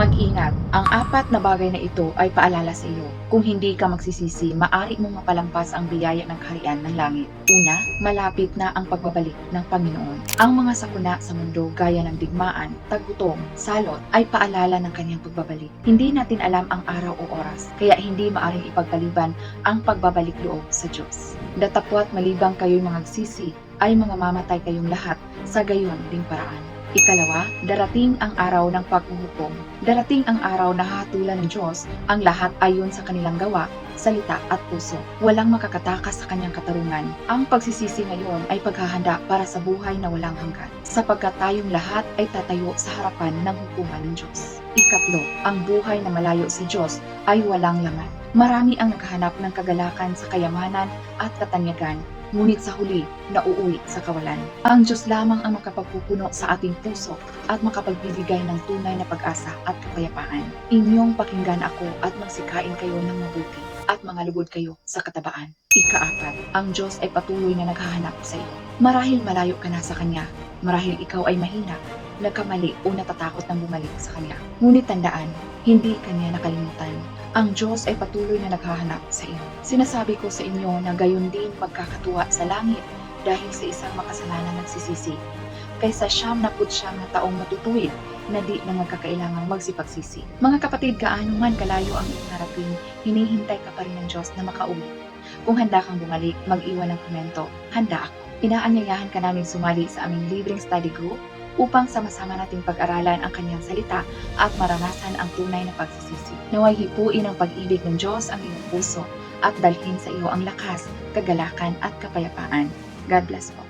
Mag-ingat, ang apat na bagay na ito ay paalala sa iyo. Kung hindi ka magsisisi, maaari mong mapalampas ang biyaya ng kaharian ng langit. Una, malapit na ang pagbabalik ng Panginoon. Ang mga sakuna sa mundo gaya ng digmaan, tagutom, salot ay paalala ng kanyang pagbabalik. Hindi natin alam ang araw o oras, kaya hindi maaring ipagpaliban ang pagbabalik loob sa Diyos. Datapwat malibang kayo'y magsisi, ay mga mamatay kayong lahat sa gayon ding paraan. Ikalawa, darating ang araw ng paghuhukom. Darating ang araw na hahatulan ng Diyos ang lahat ayon sa kanilang gawa, salita at puso. Walang makakatakas sa kanyang katarungan. Ang pagsisisi ngayon ay paghahanda para sa buhay na walang hanggan, sapagkat tayong lahat ay tatayo sa harapan ng hukuman ng Diyos. Ikatlo, ang buhay na malayo sa Diyos ay walang laman. Marami ang naghahanap ng kagalakan sa kayamanan at katanyagan, ngunit sa huli, nauuwi sa kawalan. Ang Diyos lamang ang makapagpupuno sa ating puso at makapagbibigay ng tunay na pag-asa at kapayapaan. Inyong pakinggan ako at magsikain kayo ng mabuti at mangalugod kayo sa katabaan. Ikaapat, ang Diyos ay patuloy na naghahanap sa iyo. Marahil malayo ka na sa Kanya, marahil ikaw ay mahina, nagkamali o natatakot ng bumalik sa Kanya. Ngunit tandaan, hindi Kanya nakalimutan. Ang Diyos ay patuloy na naghahanap sa iyo. Sinasabi ko sa inyo na gayon din pagkakatuwa sa langit dahil sa isang makasalanan nagsisisi, kaysa 99 na taong matutuwid na di na magkakailangang magsipagsisi. Mga kapatid, gaano man kalayo ang iyong narating, hinihintay ka pa rin ng Diyos na makauwi. Kung handa kang bumalik, mag-iwan ng komento, handa ako. Inaanyayahan ka namin sumali sa aming libreng study group upang sama-sama nating pag-aralan ang kanyang salita at maranasan ang tunay na pagsisisi. Naway hipuin ang pag-ibig ng Diyos ang iyong puso at dalhin sa iyo ang lakas, kagalakan at kapayapaan. God bless po.